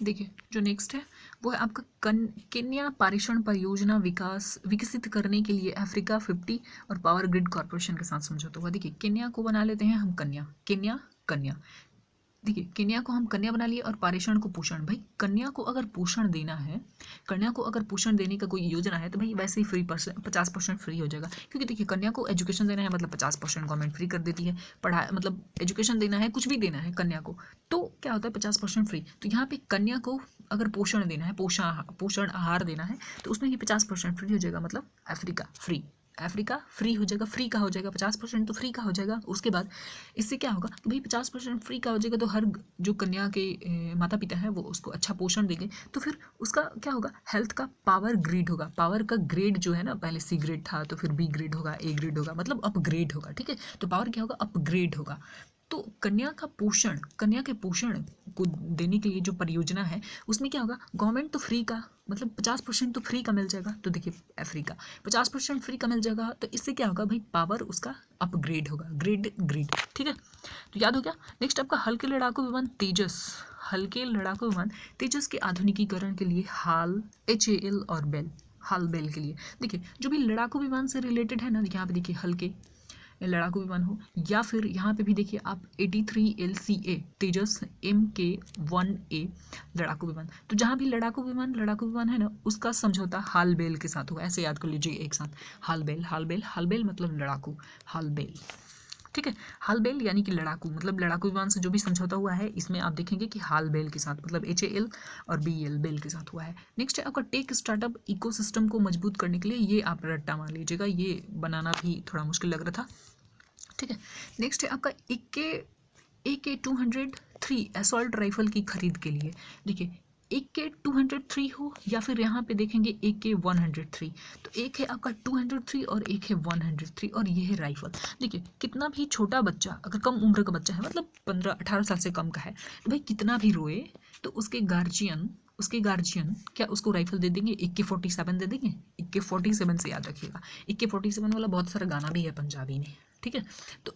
देखिए जो नेक्स्ट है वो है आपका केन्या पारेषण परियोजना विकसित करने के लिए अफ्रीका 50 और पावर ग्रिड कॉर्पोरेशन के साथ समझौता हुआ। देखिए केन्या को बना लेते हैं हम कन्या। देखिए कन्या को हम कन्या बना लिए और पारेषण को पोषण। भाई कन्या को अगर पोषण देना है, कन्या को अगर पोषण देने का कोई योजना है तो भाई वैसे ही 50% फ्री हो जाएगा, क्योंकि देखिए कन्या को एजुकेशन देना है मतलब 50% गवर्नमेंट फ्री कर देती है, पढ़ा मतलब एजुकेशन देना है, कुछ भी देना है कन्या को तो क्या होता है 50% फ्री। तो यहाँ पे कन्या को अगर पोषण देना है, पोषण आहार देना है तो उसमें ये 50% फ्री हो जाएगा, मतलब अफ्रीका फ्री हो जाएगा। फ्री का हो जाएगा 50% तो फ्री का हो जाएगा। उसके बाद इससे क्या होगा कि भाई 50% फ्री का हो जाएगा तो हर जो कन्या के माता पिता हैं वो उसको अच्छा पोषण देंगे, तो फिर उसका क्या होगा? हेल्थ का पावर ग्रेड होगा। पावर का ग्रेड जो है ना, पहले सी ग्रेड था तो फिर बी ग्रेड होगा, ए ग्रेड होगा, मतलब अपग्रेड होगा। ठीक है, तो पावर क्या होगा? अपग्रेड होगा। तो कन्या के पोषण को देने के लिए जो परियोजना है उसमें क्या होगा? गवर्नमेंट तो फ्री का मतलब 50% तो फ्री का मिल जाएगा। तो देखिए अफ्रीका 50% फ्री का मिल जाएगा, तो इससे क्या होगा भाई? पावर उसका अपग्रेड होगा, ग्रेड। ठीक है, तो याद हो गया। नेक्स्ट आपका हल्के लड़ाकू विमान तेजस के आधुनिकीकरण के लिए HAL और बेल के लिए, देखिए जो भी लड़ाकू विमान से रिलेटेड है ना, यहाँ पे देखिए हल्के लड़ाकू विमान हो, या फिर यहाँ पे भी देखिए आप 83 LCA तेजस MK1A लड़ाकू विमान, तो जहाँ भी लड़ाकू विमान है ना उसका समझौता हाल बेल के साथ होगा। ऐसे याद कर लीजिए एक साथ, हाल बेल मतलब लड़ाकू, हाल बेल। ठीक है, हाल बेल यानी कि लड़ाकू, मतलब लड़ाकू विमान से जो भी समझौता हुआ है इसमें आप देखेंगे कि हाल बेल के साथ मतलब HAL और BL बेल के साथ हुआ है। नेक्स्ट है आपका टेक स्टार्टअप इकोसिस्टम को मजबूत करने के लिए, ये आप रट्टा मान लीजिएगा, ये बनाना भी थोड़ा मुश्किल लग रहा था। ठीक है, नेक्स्ट है आपका AK-203 असॉल्ट राइफल की खरीद के लिए, देखिए AK-203 हो या फिर यहाँ पे देखेंगे AK-103, तो एक है आपका 203 और एक है 103 और ये है राइफल। देखिए कितना भी छोटा बच्चा, अगर कम उम्र का बच्चा है मतलब 15-18 साल से कम का है, तो भाई कितना भी रोए तो उसके गार्जियन क्या उसको राइफल दे देंगे? AK-47 दे देंगे। AK-47 से याद रखिएगा, AK-47 वाला बहुत सारा गाना भी है पंजाबी में। ठीक है। तो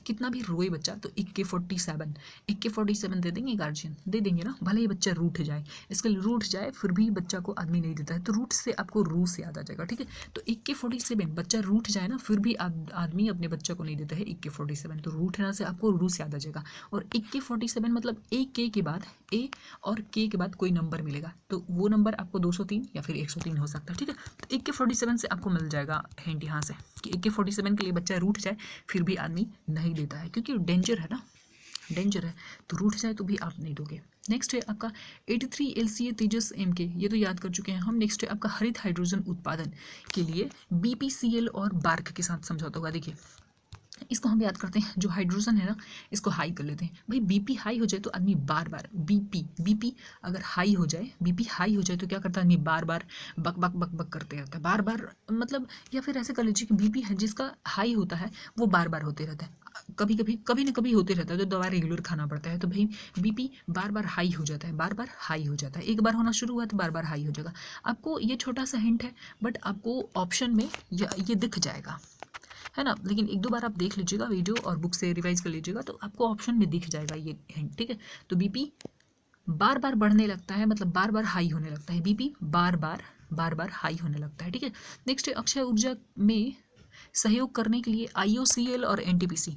कितना भी रोए बच्चा तो AK-47 दे देंगे गार्जियन, दे देंगे ना, भले ही बच्चा रूठ जाए, इसके लिए रूठ जाए फिर भी बच्चा को आदमी नहीं देता है, तो रूठ से आपको रू से याद आ जाएगा, ठीक है। तो AK-47 बच्चा रूठ जाए ना फिर भी आदमी अपने बच्चे को नहीं देता है AK-47, तो रूठना से आपको रू से याद आ जाएगा। और AK-47 मतलब AK के बाद A और K के बाद कोई नंबर मिलेगा, तो वो नंबर आपको 203 या फिर 103 हो सकता है, ठीक है। तो AK-47 से आपको मिल जाएगा हिंट यहाँ से कि AK-47 के लिए बच्चा रूठ जाए फिर भी आदमी नहीं देता है, क्योंकि डेंजर है ना, डेंजर है, तो रूठ जाए तो भी आप नहीं दोगे। नेक्स्ट है आपका 83 LCA तेजस MK, ये तो याद कर चुके हैं हम। नेक्स्ट है आपका हरित हाइड्रोजन उत्पादन के लिए BPCL और बार्क के साथ समझौता होगा। देखिए इसको हम याद करते हैं, जो हाइड्रोजन है ना इसको हाई कर लेते हैं। भाई BP हाई हो जाए तो आदमी बार बार BP अगर हाई हो जाए, BP हाई हो जाए तो क्या करता है आदमी बार बार बक बक बक बक करते रहता है, बार बार मतलब, या फिर ऐसे कर लीजिए कि BP है जिसका हाई होता है वो बार बार होते रहता है, कभी ना कभी होते रहता है, तो दवा रेगुलर खाना पड़ता है। तो भाई BP बार बार हाई हो जाता है, बार बार हाई हो जाता है, एक बार होना शुरू हुआ तो बार बार हाई हो जाएगा। आपको ये छोटा सा हिंट है, बट आपको ऑप्शन में ये दिख जाएगा, है ना, लेकिन एक दो बार आप देख लीजिएगा वीडियो और बुक से रिवाइज कर लीजिएगा तो आपको ऑप्शन में दिख जाएगा ये हिंट, ठीक है। तो BP बार बार बढ़ने लगता है, मतलब बार बार हाई होने लगता है, BP बार बार हाई होने लगता है, ठीक है। नेक्स्ट है अक्षय ऊर्जा में सहयोग करने के लिए IOCL और NTPC।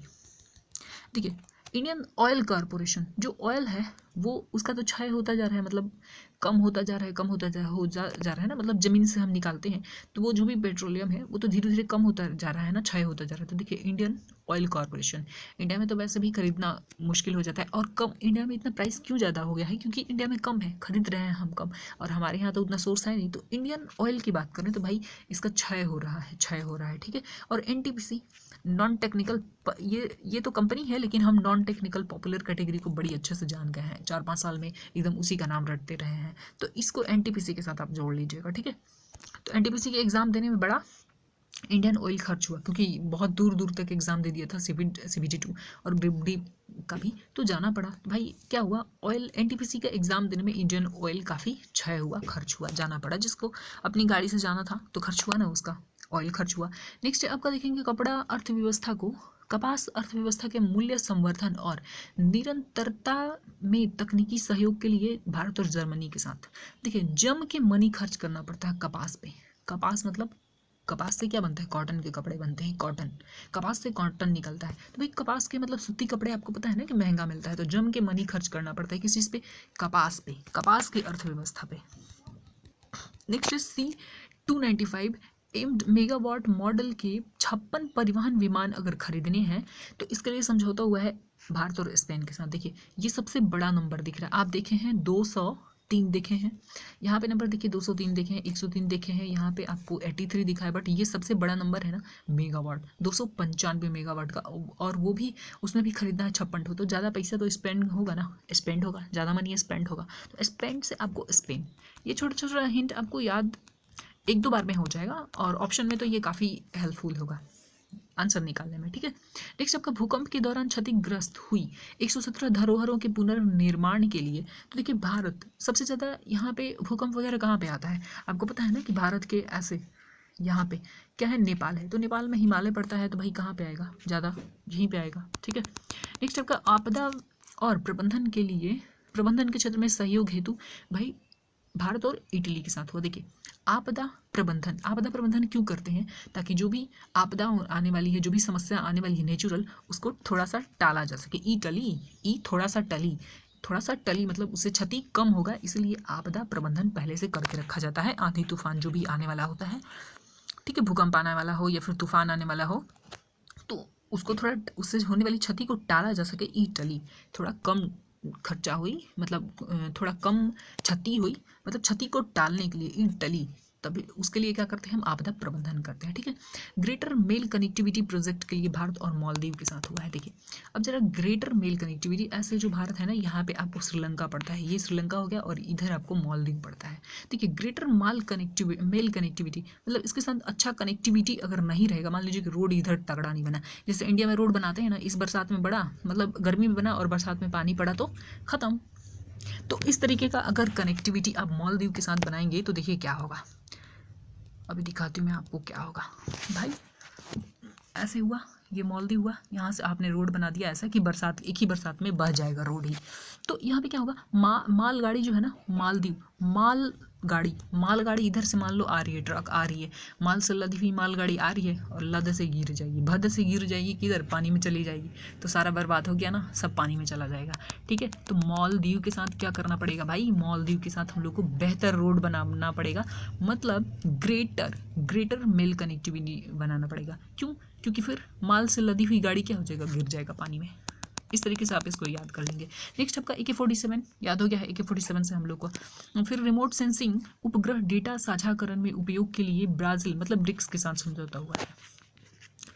देखिए इंडियन ऑयल कॉरपोरेशन, जो ऑयल है वो उसका तो क्षय होता जा रहा है, मतलब कम होता जा रहा है, जा रहा है ना, मतलब ज़मीन से हम निकालते हैं तो वो जो भी पेट्रोलियम है वो तो धीरे धीरे कम होता जा रहा है ना, क्षय होता जा रहा है। तो देखिए इंडियन ऑयल कॉरपोरेशन, इंडिया में तो वैसे भी खरीदना मुश्किल हो जाता है, और कम, इंडिया में इतना प्राइस क्यों ज़्यादा हो गया है, क्योंकि इंडिया में कम है, खरीद रहे हैं हम कम, और हमारे यहाँ तो उतना सोर्स है नहीं। तो इंडियन ऑयल की बात करें तो भाई इसका क्षय हो रहा है, ठीक है। और NTPC नॉन टेक्निकल, ये तो कंपनी है लेकिन हम नॉन टेक्निकल पॉपुलर कैटेगरी को बड़ी अच्छे से जान गए हैं, 4-5 साल में एकदम उसी का नाम रटते रहे हैं, तो इसको NTPC के साथ आप जोड़ लीजिएगा, ठीक है। तो NTPC के एग्ज़ाम देने में बड़ा इंडियन ऑयल खर्च हुआ, क्योंकि बहुत दूर दूर तक एग्ज़ाम दे दिया था, CBT2 और ग्रुप डी का भी, तो जाना पड़ा। तो भाई क्या हुआ, ऑयल NTPC का एग्ज़ाम देने में इंडियन ऑयल काफ़ी क्षय हुआ, खर्च हुआ, जाना पड़ा, जिसको अपनी गाड़ी से जाना था तो खर्च हुआ ना, उसका ऑयल खर्च हुआ। नेक्स्ट आपका देखेंगे कपास अर्थव्यवस्था के मूल्य संवर्धन और निरंतरता में तकनीकी सहयोग के लिए भारत और जर्मनी के साथ। देखिए जम के मनी खर्च करना पड़ता है कपास पे। कपास मतलब, कपास से क्या बनता है, कॉटन के कपड़े बनते हैं, कॉटन, कपास से कॉटन निकलता है, तो भाई कपास के मतलब सूती कपड़े आपको पता है ना कि महंगा मिलता है, तो जम के मनी खर्च करना पड़ता है किस चीज़ पे, कपास पे, कपास की अर्थव्यवस्था पे। Next C-295 aimed megawatt model के 56 परिवहन विमान अगर खरीदने हैं तो इसके लिए समझौता हुआ है भारत और स्पेन के साथ। देखिए ये सबसे बड़ा नंबर दिख रहा है, आप देखे हैं 203 देखे हैं, यहाँ पे नंबर देखिए 203 देखे हैं, 103 देखे हैं, यहाँ पे आपको 83 दिखा है, बट ये सबसे बड़ा नंबर है ना मेगावाट, 295 मेगावाट का, और वो भी उसमें भी खरीदना है 56 तो ज़्यादा पैसा तो स्पेंड होगा ना, स्पेंड होगा, ज़्यादा मनी स्पेंड होगा, तो स्पेंड से आपको स्पेन, ये छोटा छोटा हिंट आपको याद एक दो बार में हो जाएगा, और ऑप्शन में तो ये काफ़ी हेल्पफुल होगा आंसर निकालने में, ठीक है। नेक्स्ट आपका भूकंप के दौरान क्षतिग्रस्त हुई 117 धरोहरों के पुनर्निर्माण के लिए, तो देखिए भारत सबसे ज़्यादा यहाँ पे भूकंप वगैरह कहाँ पे आता है, आपको पता है ना कि भारत के ऐसे यहाँ पे क्या है, नेपाल है, तो नेपाल में हिमालय पड़ता है, तो भाई कहाँ पे आएगा, ज़्यादा यहीं पे आएगा, ठीक है। नेक्स्ट आपका आपदा और प्रबंधन के क्षेत्र में सहयोग हेतु भाई भारत और इटली के साथ हुआ। देखिए आपदा प्रबंधन क्यों करते हैं, ताकि जो भी आपदा आने वाली है, जो भी समस्या आने वाली है नेचुरल, उसको थोड़ा सा टाला जा सके, थोड़ा सा टली मतलब उससे क्षति कम होगा, इसलिए आपदा प्रबंधन पहले से करके रखा जाता है। आंधी तूफान जो भी आने वाला होता है, ठीक है, भूकंप आने वाला हो या फिर तूफान आने वाला हो, तो उसको थोड़ा उससे होने वाली क्षति को टाला जा सके, टली थोड़ा कम खर्चा हुई, मतलब थोड़ा कम क्षति हुई, मतलब क्षति को टालने के लिए टली, तभी उसके लिए क्या करते हैं हम, आपदा प्रबंधन करते हैं, ठीक है। ग्रेटर मेल कनेक्टिविटी प्रोजेक्ट के लिए भारत और मालदीव के साथ हुआ है। देखिए अब जरा ग्रेटर मेल कनेक्टिविटी, ऐसे जो भारत है ना, यहाँ पे आपको श्रीलंका पड़ता है, ये श्रीलंका हो गया, और इधर आपको मालदीव पड़ता है। देखिए ग्रेटर मेल कनेक्टिविटी मतलब इसके साथ अच्छा कनेक्टिविटी अगर नहीं रहेगा, मान लीजिए कि रोड इधर तगड़ा नहीं बना, जैसे इंडिया में रोड बनाते हैं ना, इस बरसात में बड़ा, मतलब गर्मी में बना और बरसात में पानी पड़ा तो ख़त्म, तो इस तरीके का अगर कनेक्टिविटी आप मालदीव के साथ बनाएंगे तो देखिए क्या होगा, अभी दिखाती हूँ मैं आपको क्या होगा। भाई ऐसे हुआ, ये मालदीव हुआ, यहाँ से आपने रोड बना दिया ऐसा कि बरसात एक ही बरसात में बह जाएगा रोड ही। तो यहाँ पे क्या होगा, मालगाड़ी जो है ना, मालदीव मालगाड़ी इधर से मान लो आ रही है, ट्रक आ रही है, माल से लदी हुई मालगाड़ी आ रही है और लद से गिर जाएगी, भद से गिर जाएगी, किधर, पानी में चली जाएगी, तो सारा बर्बाद हो गया ना, सब पानी में चला जाएगा। ठीक है, तो मालदीव के साथ क्या करना पड़ेगा भाई, मालदीव के साथ हम लोग को बेहतर रोड बनाना पड़ेगा, मतलब ग्रेटर मेल कनेक्टिविटी बनाना पड़ेगा। क्यों? क्योंकि फिर माल से लदी हुई गाड़ी क्या हो जाएगा, गिर जाएगा पानी में। इस तरीके से आप इसको याद कर लेंगे। नेक्स्ट आपका AK-47 याद हो गया है, AK-47 से हम लोग को फिर रिमोट सेंसिंग उपग्रह डेटा साझाकरण में उपयोग के लिए ब्राजील मतलब ब्रिक्स के साथ समझौता हुआ है।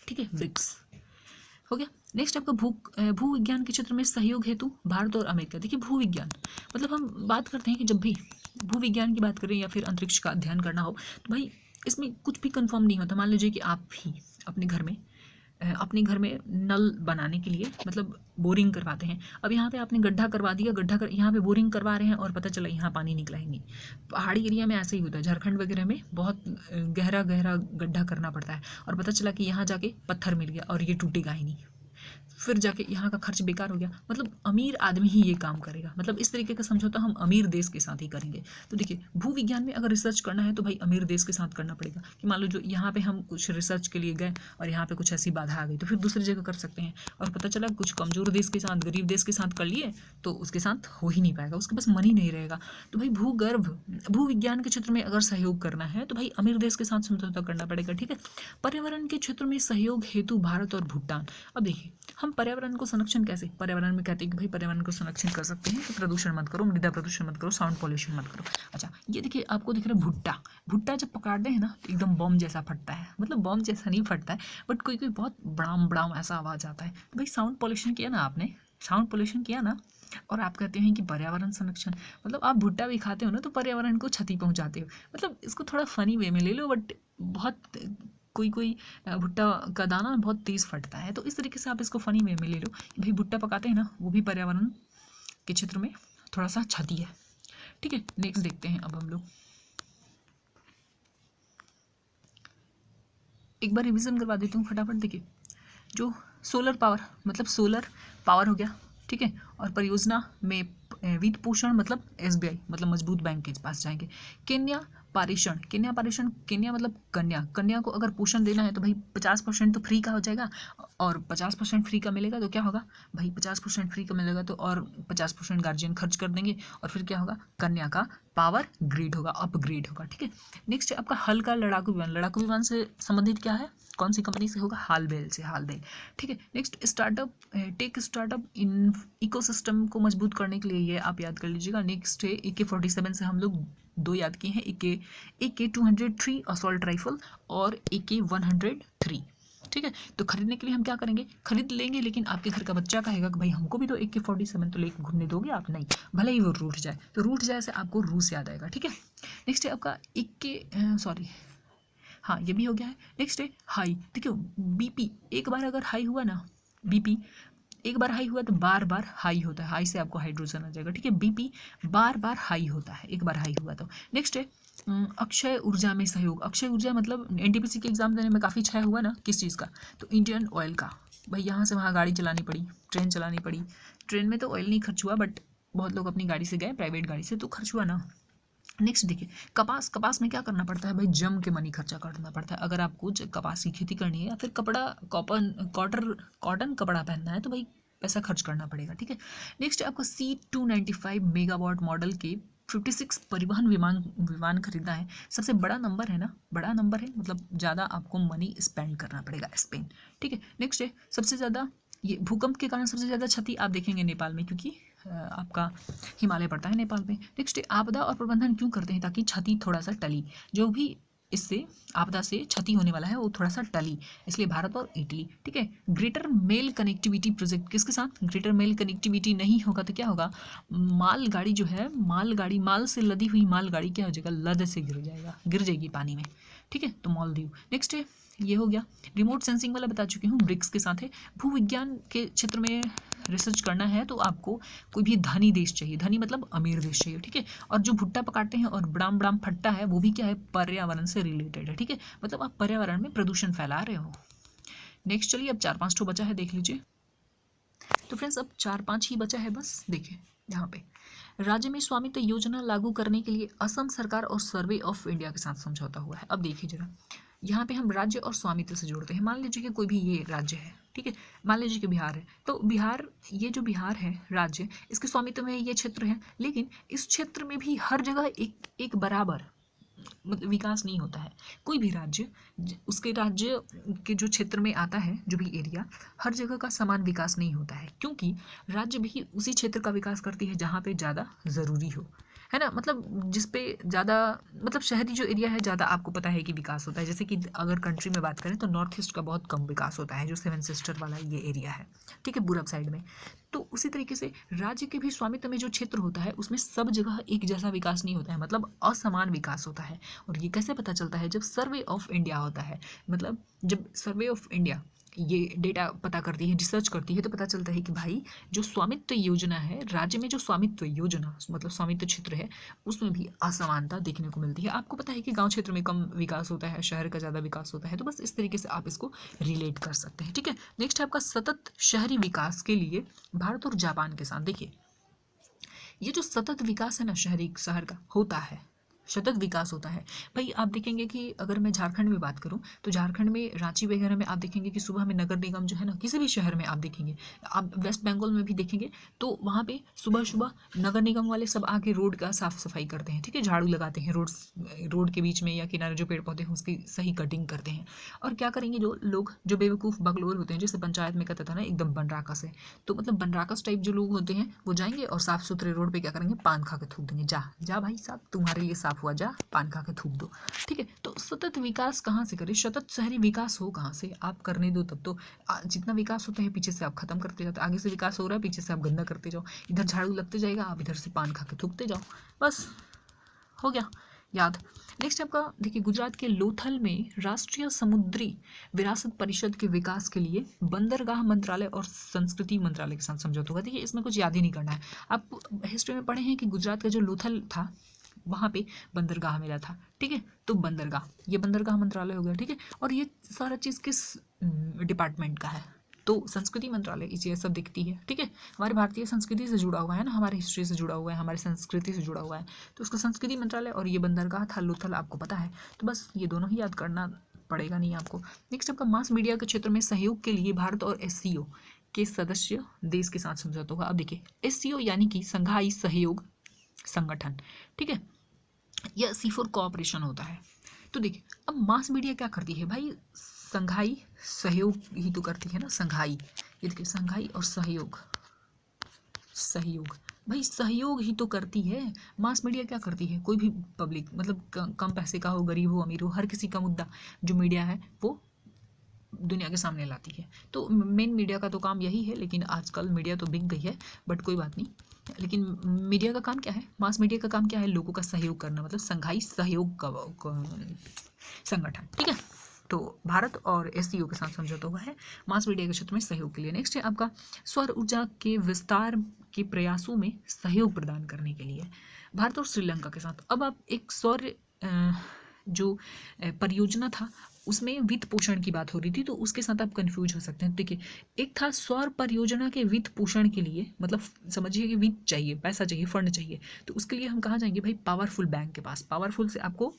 ठीक है, ब्रिक्स हो गया। नेक्स्ट आपका भू विज्ञान के क्षेत्र में सहयोग हेतु भारत और अमेरिका। देखिए, भू विज्ञान मतलब हम बात करते हैं कि जब भी भू विज्ञान की बात करें या फिर अंतरिक्ष का अध्ययन करना हो तो भाई इसमें कुछ भी कंफर्म नहीं होता। मान लीजिए कि आप ही अपने घर में नल बनाने के लिए मतलब बोरिंग करवाते हैं। अब यहाँ पे आपने गड्ढा करवा दिया, यहाँ पे बोरिंग करवा रहे हैं और पता चला यहाँ पानी निकला ही नहीं। पहाड़ी एरिया में ऐसे ही होता है, झारखंड वगैरह में बहुत गहरा गड्ढा करना पड़ता है और पता चला कि यहाँ जाके पत्थर मिल गया और ये टूटेगा ही नहीं, फिर जाके यहाँ का खर्च बेकार हो गया। मतलब अमीर आदमी ही ये काम करेगा, मतलब इस तरीके का समझौता हम अमीर देश के साथ ही करेंगे। तो देखिए, भू विज्ञान में अगर रिसर्च करना है तो भाई अमीर देश के साथ करना पड़ेगा कि मान लो जो यहाँ पे हम कुछ रिसर्च के लिए गए और यहाँ पे कुछ ऐसी बाधा आ गई तो फिर दूसरी जगह कर सकते हैं, और पता चला कुछ कमजोर देश के साथ, गरीब देश के साथ कर लिए तो उसके साथ हो ही नहीं पाएगा, उसके पास मनी नहीं रहेगा। तो भाई भू विज्ञान के क्षेत्र में अगर सहयोग करना है तो भाई अमीर देश के साथ समझौता करना पड़ेगा। ठीक है, पर्यावरण के क्षेत्र में सहयोग हेतु भारत और भूटान। अब देखिए, हम पर्यावरण को संरक्षण कैसे, पर्यावरण में कहते हैं कि भाई पर्यावरण को संरक्षण कर सकते हैं कि प्रदूषण मत करो, मृदा प्रदूषण मत करो, साउंड पॉल्यूशन मत करो। अच्छा, ये देखिए आपको दिख रहा है भुट्टा जब पकाते हैं ना तो एकदम बम जैसा फटता है, मतलब बम जैसा नहीं फटता है बट कोई बहुत बड़ाम बड़ाम ऐसा आवाज़ आता है। तो भाई साउंड पॉल्यूशन किया ना आपने, साउंड पॉल्यूशन किया ना, और आप कहते हैं कि पर्यावरण संरक्षण, मतलब आप भुट्टा भी खाते हो ना तो पर्यावरण को क्षति पहुंचाते हो। मतलब इसको थोड़ा फनी वे में ले लो, बट बहुत कोई भुट्टा का दाना बहुत तेज़ फटता है, तो इस तरीके से आप इसको फनी वे में ले लो कि भाई भुट्टा पकाते हैं ना, वो भी पर्यावरण के क्षेत्र में थोड़ा सा क्षति है। ठीक है, नेक्स्ट देखते हैं अब हम लोग, एक बार रिवीजन करवा देती हूँ फटाफट। देखिए, जो सोलर पावर मतलब सोलर पावर हो गया, ठीक है, और परियोजना में वित्त पोषण मतलब SBI मतलब मजबूत बैंक के पास जाएंगे। कन्या पारेषण कन्या मतलब कन्या को अगर पोषण देना है तो भाई 50% तो फ्री का हो जाएगा, और 50% फ्री का मिलेगा तो क्या होगा भाई, 50% फ्री का मिलेगा तो और 50% गार्जियन खर्च कर देंगे, और फिर क्या होगा, कन्या का पावर ग्रेड होगा, अपग्रेड होगा। ठीक है, नेक्स्ट है आपका हल्का लड़ाकू विमान से संबंधित क्या है, कौन सी कंपनी से होगा, हालबेल। ठीक है, next tech startup in ecosystem को मजबूत करने के लिए ये आप याद कर लीजिएगा। नेक्स्ट है AK-47 से हम लोग 2 याद किए हैं, AK-203 असॉल्ट राइफल और AK-103। ठीक है, तो खरीदने के लिए हम क्या करेंगे, खरीद लेंगे, लेकिन आपके घर का बच्चा कहेगा कि भाई हमको भी तो AK-47 तो लेके घूमने दोगे आप, नहीं, भले ही वो रूठ जाए, तो रूठ जाए से आपको रूस याद आएगा। ठीक है, नेक्स्ट है आपका हाँ ये भी हो गया है। नेक्स्ट है हाई। देखियो, BP एक बार अगर हाई हुआ ना, BP एक बार हाई हुआ तो बार बार हाई होता है, हाई से आपको हाइड्रोजन आ जाएगा। ठीक है, BP बार बार हाई होता है, एक बार हाई हुआ तो। नेक्स्ट है अक्षय ऊर्जा में सहयोग। अक्षय ऊर्जा मतलब NTPC के एग्जाम देने में काफ़ी क्षय हुआ ना, किस चीज़ का, तो इंडियन ऑयल का। भाई यहाँ से वहाँ गाड़ी चलानी पड़ी, ट्रेन चलानी पड़ी, ट्रेन में तो ऑयल नहीं खर्च हुआ बट बहुत लोग अपनी गाड़ी से गए, प्राइवेट गाड़ी से, तो खर्च हुआ ना। नेक्स्ट देखिए, कपास में क्या करना पड़ता है भाई, जम के मनी खर्चा करना पड़ता है। अगर आपको कपास की खेती करनी है या फिर कॉटन कपड़ा पहनना है तो भाई पैसा खर्च करना पड़ेगा। ठीक है, नेक्स्ट आपको C-295 मेगावाट मॉडल के 56 परिवहन विमान खरीदना है। सबसे बड़ा नंबर है ना, बड़ा नंबर है मतलब ज़्यादा आपको मनी स्पेंड करना पड़ेगा, स्पेन। ठीक है, नेक्स्ट है सबसे ज़्यादा, ये भूकंप के कारण सबसे ज़्यादा क्षति आप देखेंगे नेपाल में, क्योंकि आपका हिमालय पड़ता है नेपाल में। नेक्स्ट आपदा और प्रबंधन क्यों करते हैं, ताकि क्षति थोड़ा सा टली, जो भी इससे आपदा से क्षति होने वाला है वो थोड़ा सा टली, इसलिए भारत और इटली। ठीक है, ग्रेटर मेल कनेक्टिविटी प्रोजेक्ट किसके साथ, ग्रेटर मेल कनेक्टिविटी नहीं होगा तो क्या होगा, मालगाड़ी जो है, माल से लदी हुई मालगाड़ी क्या हो जाएगा, लद से गिर जाएगी पानी में। ठीक है, तो मालदीव। नेक्स्ट है ये हो गया, रिमोट सेंसिंग वाला बता चुकी हूँ, ब्रिक्स के साथ है। भू विज्ञान के क्षेत्र में रिसर्च करना है तो आपको कोई भी धनी देश चाहिए, धनी मतलब अमीर देश चाहिए। ठीक है, और जो भुट्टा पकाते हैं और बड़ाम बड़ाम फट्टा है वो भी क्या है, पर्यावरण से रिलेटेड है। ठीक है, मतलब आप पर्यावरण में प्रदूषण फैला रहे हो। नेक्स्ट चलिए, अब 4-5 बचा है, देख लीजिए। तो फ्रेंड्स अब 4-5 ही बचा है बस। देखिए यहाँ पे, राज्य में स्वामित्व योजना लागू करने के लिए असम सरकार और सर्वे ऑफ इंडिया के साथ समझौता हुआ है। अब देखिए जरा, यहाँ पे हम राज्य और स्वामित्व से जोड़ते हैं। मान लीजिए कि कोई भी ये राज्य है, ठीक है, मान लीजिए कि बिहार है, तो बिहार, ये जो बिहार है राज्य, इसके स्वामित्व में ये क्षेत्र है, लेकिन इस क्षेत्र में भी हर जगह एक एक बराबर मतलब विकास नहीं होता है। कोई भी राज्य उसके राज्य के जो क्षेत्र में आता है, जो भी एरिया, हर जगह का समान विकास नहीं होता है, क्योंकि राज्य भी उसी क्षेत्र का विकास करती है जहाँ पे ज़्यादा ज़रूरी हो, है ना। मतलब जिस पे ज़्यादा, मतलब शहरी जो एरिया है ज़्यादा आपको पता है कि विकास होता है। जैसे कि अगर कंट्री में बात करें तो नॉर्थ ईस्ट का बहुत कम विकास होता है, जो 7 सिस्टर वाला ये एरिया है, ठीक है, पूरब साइड में। तो उसी तरीके से राज्य के भी स्वामित्व में जो क्षेत्र होता है उसमें सब जगह एक जैसा विकास नहीं होता है, मतलब असमान विकास होता है। और ये कैसे पता चलता है? जब सर्वे ऑफ इंडिया होता है, मतलब जब सर्वे ऑफ इंडिया ये डेटा पता करती है, रिसर्च करती है, तो पता चलता है कि भाई जो स्वामित्व योजना है, राज्य में जो स्वामित्व योजना मतलब स्वामित्व क्षेत्र है, उसमें भी असमानता देखने को मिलती है। आपको पता है कि गांव क्षेत्र में कम विकास होता है, शहर का ज़्यादा विकास होता है, तो बस इस तरीके से आप इसको रिलेट कर सकते हैं, ठीक है। नेक्स्ट है आपका सतत शहरी विकास के लिए भारत और जापान के साथ। देखिए ये जो सतत विकास है ना, शहरी शहर का होता है, सतत विकास होता है। भाई आप देखेंगे कि अगर मैं झारखंड में बात करूं तो झारखंड में रांची वगैरह में आप देखेंगे कि सुबह में नगर निगम जो है ना, किसी भी शहर में आप देखेंगे, आप वेस्ट बंगाल में भी देखेंगे तो वहाँ पे सुबह सुबह नगर निगम वाले सब आके रोड का साफ सफाई करते हैं, ठीक है, झाड़ू लगाते हैं, रोड के बीच में या किनारे जो पेड़ पौधे हैं उसकी सही कटिंग करते हैं। और क्या करेंगे जो लोग, जो बेवकूफ़ बगलोर होते हैं, जैसे पंचायत में कहता था ना एकदम बनराकस है, तो मतलब बनराकस टाइप जो लोग होते हैं वो जाएंगे और साफ सुथरे रोड पे क्या करेंगे, पान खा के थूक देंगे। जा जा भाई साहब, तुम्हारे लिए साफ हुआ, जा पान खा के थूक दो, ठीक है। तो सतत विकास कहाँ से करें, सतत शहरी विकास हो कहाँ से, आप करने दो तब तो। जितना विकास होता है पीछे से आप खत्म करते जाते, आगे से विकास हो रहा है पीछे से आप गंदा करते जाओ, इधर झाड़ू लगते जाएगा, आप इधर से पान खा के थूकते जाओ, बस हो गया याद। नेक्स्ट आपका देखिए, गुजरात के लोथल में राष्ट्रीय समुद्री विरासत परिषद के विकास के लिए बंदरगाह मंत्रालय और संस्कृति मंत्रालय के साथ समझौता हुआ। देखिए इसमें कुछ याद ही नहीं करना है, आप हिस्ट्री में पढ़े हैं कि गुजरात का जो लोथल था वहाँ पे बंदरगाह मिला था, ठीक है। तो बंदरगाह, ये बंदरगाह मंत्रालय हो गया, ठीक है। और ये सारा चीज़ किस डिपार्टमेंट का है? तो संस्कृति मंत्रालय ये सब दिखती है, ठीक है। हमारे भारतीय संस्कृति से जुड़ा हुआ है ना, हमारे हिस्ट्री से जुड़ा हुआ है, हमारी संस्कृति से जुड़ा हुआ है, तो उसका संस्कृति मंत्रालय और ये बंदरगाह था लोथल, आपको पता है, तो बस ये दोनों ही याद करना पड़ेगा नहीं आपको। नेक्स्ट आपका मास मीडिया के क्षेत्र में सहयोग के लिए भारत और SCO के सदस्य देश के साथ समझौता होगा। अब देखिए SCO यानी कि संघाई सहयोग संगठन, ठीक है, या C4 कोऑपरेशन होता है। तो देखिए अब मास मीडिया क्या करती है भाई, संघाई सहयोग ही तो करती है ना, संघाई, ये देखिए संघाई और सहयोग, सहयोग भाई सहयोग ही तो करती है। मास मीडिया क्या करती है, कोई भी पब्लिक मतलब कम पैसे का हो, गरीब हो, अमीर हो, हर किसी का मुद्दा जो मीडिया है वो दुनिया के सामने लाती है। तो मेन मीडिया का तो काम यही है, लेकिन आजकल मीडिया तो बिक गई है, बट कोई बात नहीं। लेकिन मीडिया का काम क्या है, मास मीडिया का काम क्या है, लोगों का सहयोग करना, मतलब संघाई सहयोग का संगठन, ठीक है। तो भारत और SCO के साथ समझौता हुआ है मास मीडिया के क्षेत्र में सहयोग के लिए। नेक्स्ट है आपका सौर ऊर्जा के विस्तार के प्रयासों में सहयोग प्रदान करने के लिए भारत और श्रीलंका के साथ। अब आप एक सौर जो परियोजना था उसमें वित्त पोषण की बात हो रही थी, तो उसके साथ आप कंफ्यूज हो सकते हैं। देखिए एक था सौर परियोजना के वित्त पोषण के लिए, मतलब समझिए कि वित्त चाहिए, पैसा चाहिए, फंड चाहिए, तो उसके लिए हम कहाँ जाएंगे भाई, पावरफुल बैंक के पास। पावरफुल से आपको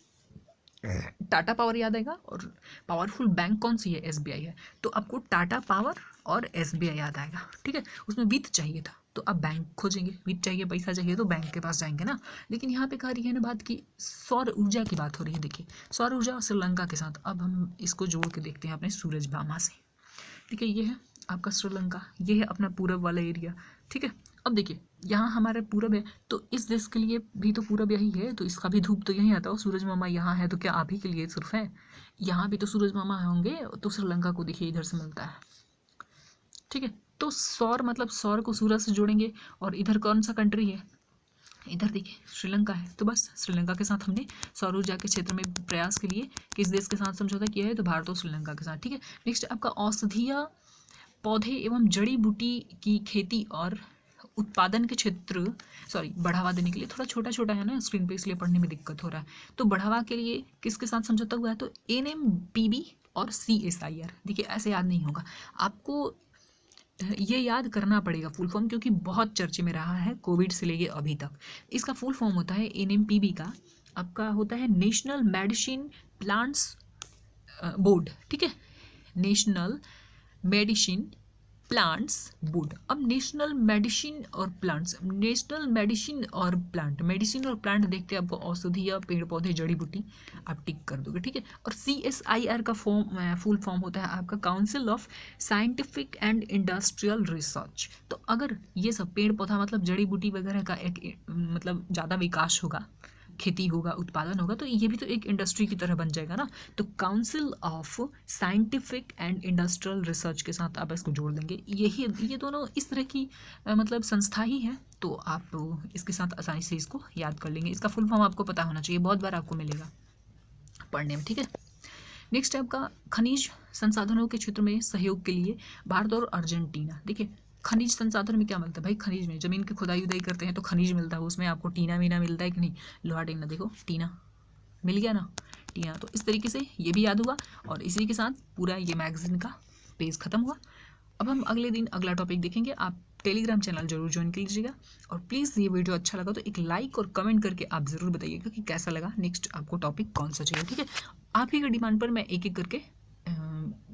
टाटा पावर याद आएगा, और पावरफुल बैंक कौन सी है, SBI है, तो आपको टाटा पावर और SBI याद आएगा, ठीक है। उसमें वित्त चाहिए था तो आप बैंक खोजेंगे, वित्त चाहिए, पैसा चाहिए तो बैंक के पास जाएंगे ना। लेकिन यहाँ पे कह रही है ना बात की सौर ऊर्जा की बात हो रही है। देखिए सौर ऊर्जा और श्रीलंका के साथ, अब हम इसको जोड़ के देखते हैं अपने सूरज भामा से। देखिए ये है आपका श्रीलंका, ये है अपना पूरब वाला एरिया, ठीक है। अब देखिए यहाँ हमारा पूरब है, तो इस देश के लिए भी तो पूरब यही है, तो इसका भी धूप तो यहीं आता है, सूरज मामा यहाँ है, तो क्या आप ही के लिए सिर्फ है, यहाँ भी तो सूरज मामा होंगे, तो श्रीलंका को देखिए इधर से मिलता है, ठीक है। तो सौर मतलब सौर को सूरज से जोड़ेंगे, और इधर कौन सा कंट्री है, इधर देखिए श्रीलंका है, तो बस श्रीलंका के साथ हमने सौर ऊर्जा के क्षेत्र में प्रयास के लिए किस देश के साथ समझौता किया है, तो भारत और श्रीलंका के साथ, ठीक है। नेक्स्ट आपका औषधीय पौधे एवं जड़ी बूटी की खेती और उत्पादन के क्षेत्र बढ़ावा देने के लिए, थोड़ा छोटा छोटा है ना स्क्रीन पे इसलिए पढ़ने में दिक्कत हो रहा है, तो बढ़ावा के लिए किसके साथ समझौता हुआ है, तो NMPB और CSIR। देखिए ऐसे याद नहीं होगा आपको, ये याद करना पड़ेगा फुल फॉर्म, क्योंकि बहुत चर्चे में रहा है कोविड से लेके अभी तक। इसका फुल फॉर्म होता है NMPB का, आपका होता है नेशनल मेडिसिन प्लांट्स बोर्ड, ठीक है, नेशनल मेडिसिन प्लांट्स बोर्ड। अब नेशनल मेडिसिन और प्लांट्स, नेशनल मेडिसिन और प्लांट, मेडिसिन और प्लांट देखते हैं आपको औषधि या पेड़ पौधे जड़ी बूटी, आप टिक कर दोगे, ठीक है। और CSIR का फुल फॉर्म होता है आपका council of scientific and industrial research. तो अगर ये सब पेड़ पौधा मतलब जड़ी बूटी वगैरह का एक मतलब ज़्यादा विकास होगा, खेती होगा, उत्पादन होगा, तो ये भी तो एक इंडस्ट्री की तरह बन जाएगा ना। तो council of scientific and industrial research के साथ आप इसको जोड़ देंगे। ये दोनों इस तरह की मतलब संस्था ही है, तो आप इसके साथ आसानी से इसको याद कर लेंगे। इसका फुल फॉर्म आपको पता होना चाहिए, बहुत बार आपको मिलेगा पढ़ने में, ठीक है। नेक्स्ट है आपका खनिज संसाधनों के क्षेत्र में सहयोग के लिए भारत और अर्जेंटीना। देखिए खनिज संसाधन में क्या मिलता है भाई, खनिज में जमीन की खुदाई उदाई करते हैं तो खनिज मिलता है, उसमें आपको टीना मीना मिलता है कि नहीं, लोहा टीना, देखो टीना मिल गया ना, टीना। तो इस तरीके से ये भी याद हुआ, और इसी के साथ पूरा ये मैगजीन का पेज खत्म हुआ। अब हम अगले दिन अगला टॉपिक देखेंगे। आप टेलीग्राम चैनल जरूर ज्वाइन कर लीजिएगा, और प्लीज़ ये वीडियो अच्छा लगा तो एक लाइक और कमेंट करके आप ज़रूर बताइएगा कि कैसा लगा, नेक्स्ट आपको टॉपिक कौन सा चाहिए, ठीक है। आप ही का डिमांड पर मैं एक एक करके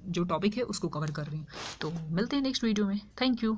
जो टॉपिक है उसको कवर कर रही हूँ। तो मिलते हैं नेक्स्ट वीडियो में, थैंक यू।